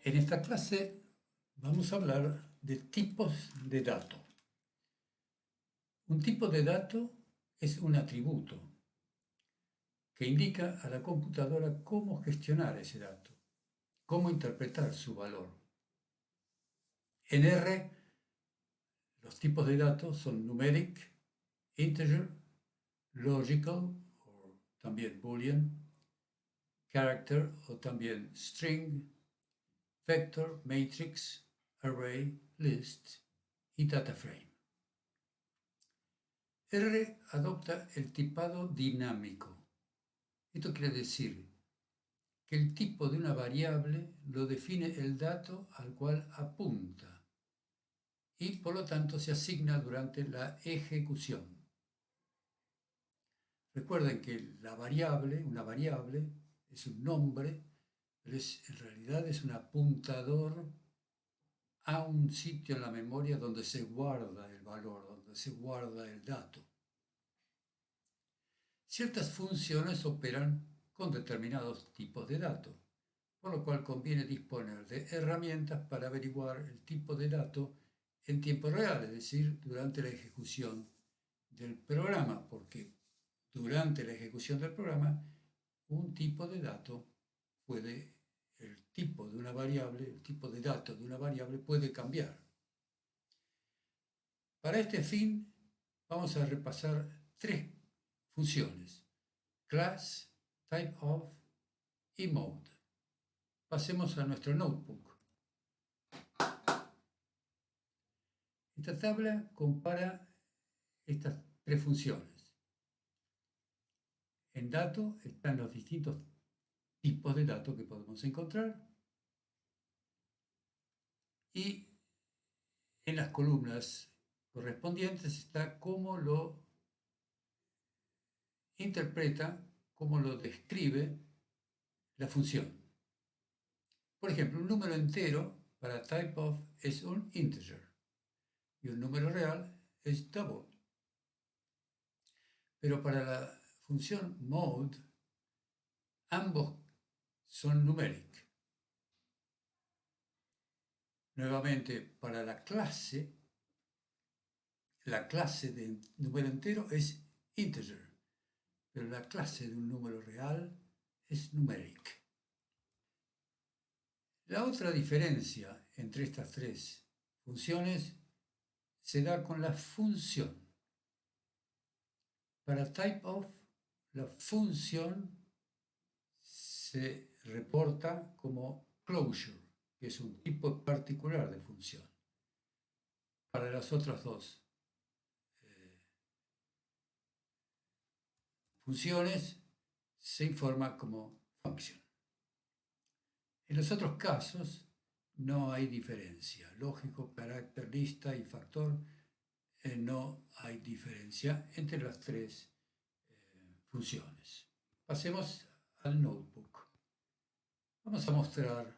En esta clase vamos a hablar de tipos de dato. Un tipo de dato es un atributo que indica a la computadora cómo gestionar ese dato, cómo interpretar su valor. En R, los tipos de datos son numeric, integer, logical, o también boolean, character, o también string, vector, matrix, array, list y data frame. R adopta el tipado dinámico. Esto quiere decir que el tipo de una variable lo define el dato al cual apunta y por lo tanto se asigna durante la ejecución. Recuerden que una variable, es un nombre, pero en realidad es un apuntador a un sitio en la memoria donde se guarda el valor, donde se guarda el dato. Ciertas funciones operan con determinados tipos de datos, por lo cual conviene disponer de herramientas para averiguar el tipo de dato en tiempo real, es decir, durante la ejecución del programa, porque durante la ejecución del programa un tipo de dato el tipo de una variable, el tipo de dato de una variable puede cambiar. Para este fin vamos a repasar tres funciones: class, typeof y mode. Pasemos a nuestro notebook. Esta tabla compara estas tres funciones. En dato están los distintos tipos de datos que podemos encontrar y en las columnas correspondientes está cómo lo interpreta, cómo lo describe la función. Por ejemplo, un número entero para typeof es un integer y un número real es double. Pero para la función mode, ambos son numeric. Nuevamente, para la clase de número entero es integer, pero la clase de un número real es numeric. La otra diferencia entre estas tres funciones se da con la función. Para typeof, la función se reporta como closure, que es un tipo particular de función. Para las otras dos funciones se informa como function. En los otros casos no hay diferencia. Lógico, carácter, lista y factor, no hay diferencia entre las tres funciones. Pasemos al notebook. Vamos a mostrar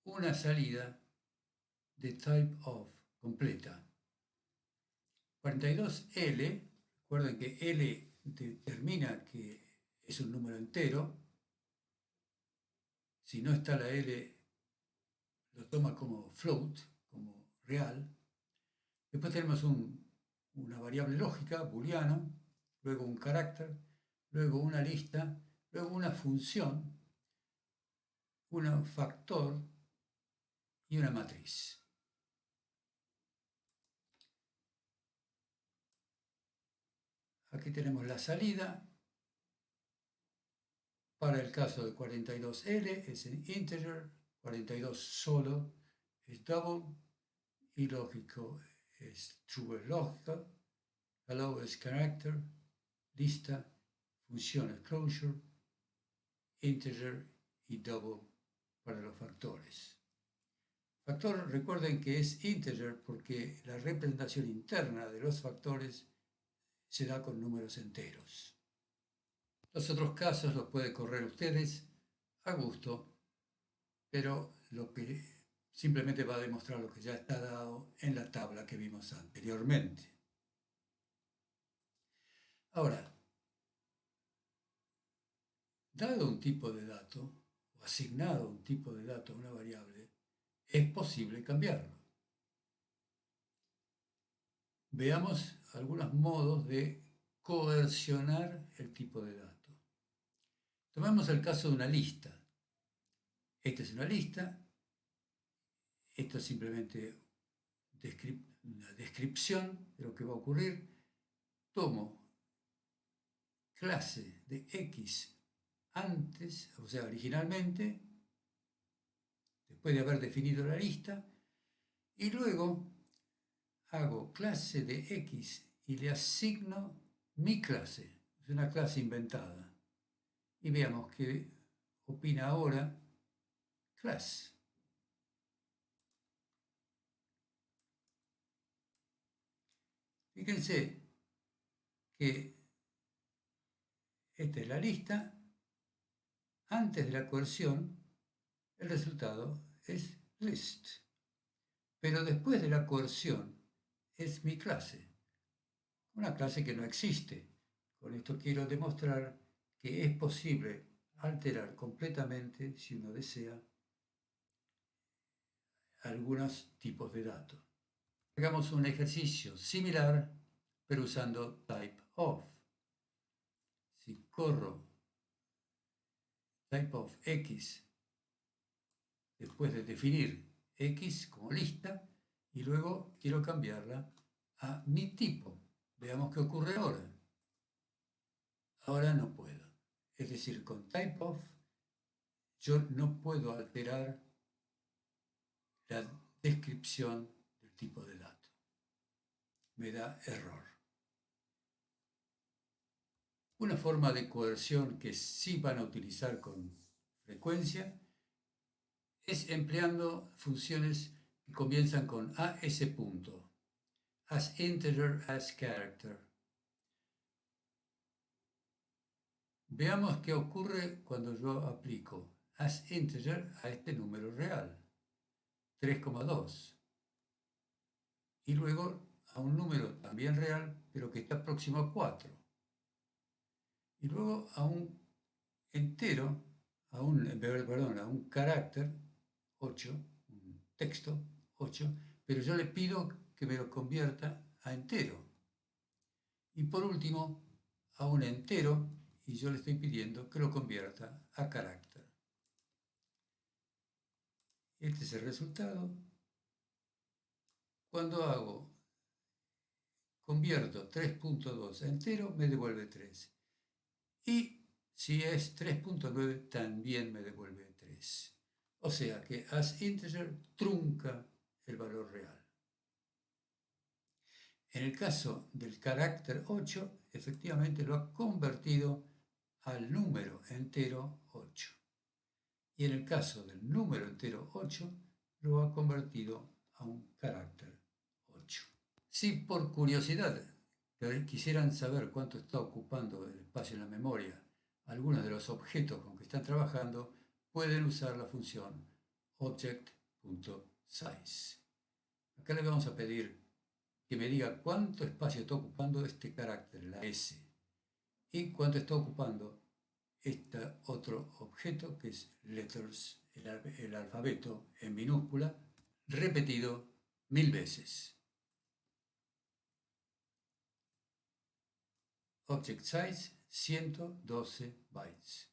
una salida de typeof completa. 42L, recuerden que L determina que es un número entero. Si no está la L, lo toma como float, como real. Después tenemos una variable lógica, booleano, luego un carácter, luego una lista, luego una función, un factor y una matriz. Aquí tenemos la salida. Para el caso de 42L es en integer, 42 solo es double y lógico es true es lógico, hello es character, lista, función es closure, integer y double para los factores. Factor, recuerden que es integer porque la representación interna de los factores se da con números enteros. Los otros casos los pueden correr ustedes a gusto, pero lo que simplemente va a demostrar lo que ya está dado en la tabla que vimos anteriormente. Ahora, dado un tipo de dato, o asignado un tipo de dato a una variable, es posible cambiarlo. Veamos algunos modos de coercionar el tipo de dato. Tomemos el caso de una lista. Esta es una lista, esto es simplemente una descripción de lo que va a ocurrir. Tomo clase de X antes, o sea, originalmente, después de haber definido la lista, y luego hago clase de X y le asigno mi clase, es una clase inventada. Y veamos qué opina ahora class. Fíjense que esta es la lista. Antes de la coerción, el resultado es list. Pero después de la coerción, es mi clase. Una clase que no existe. Con esto quiero demostrar que es posible alterar completamente, si uno desea, algunos tipos de datos. Hagamos un ejercicio similar, pero usando typeof. Si corro typeof x después de definir x como lista y luego quiero cambiarla a mi tipo. Veamos qué ocurre ahora. Ahora no puedo. Es decir, con typeof yo no puedo alterar la descripción del tipo de dato. Me da error. Una forma de coerción que sí van a utilizar con frecuencia es empleando funciones que comienzan con as punto, as integer, as character. Veamos qué ocurre cuando yo aplico as integer a este número real, 3,2, y luego a un número también real, pero que está próximo a 4, y luego a un entero, a un carácter 8, un texto 8, pero yo le pido que me lo convierta a entero. Y por último, a un entero, y yo le estoy pidiendo que lo convierta a carácter. Este es el resultado. Cuando convierto 3.2 a entero, me devuelve 3. Y si es 3.9, también me devuelve 3. O sea que as integer trunca el valor real. En el caso del carácter 8, efectivamente lo ha convertido al número entero 8. Y en el caso del número entero 8, lo ha convertido a un carácter 8. Si por curiosidad quisieran saber cuánto está ocupando el espacio en la memoria algunos de los objetos con que están trabajando, pueden usar la función object.size. Acá le vamos a pedir que me diga cuánto espacio está ocupando este carácter, la S, y cuánto está ocupando este otro objeto que es letters, el alfabeto en minúscula, repetido 1000 veces. Object size 112 bytes.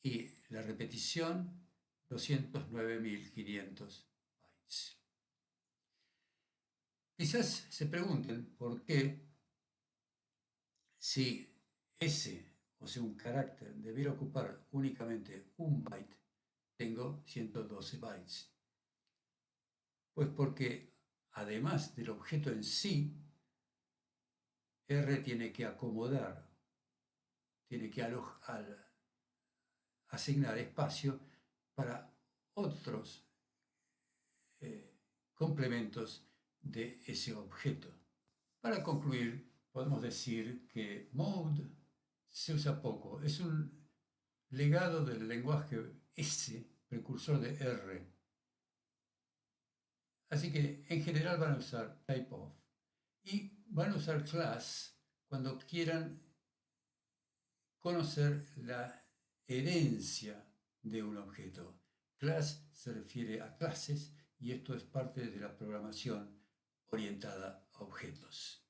Y la repetición 209.500 bytes. Quizás se pregunten por qué, si S, o sea, un carácter, debiera ocupar únicamente un byte, tengo 112 bytes. Pues porque, además del objeto en sí, R tiene que acomodar, tiene que asignar espacio para otros complementos de ese objeto. Para concluir, podemos decir que mode se usa poco. Es un legado del lenguaje S, precursor de R. Así que en general van a usar typeof. Y van a usar class cuando quieran conocer la herencia de un objeto. Class se refiere a clases y esto es parte de la programación orientada a objetos.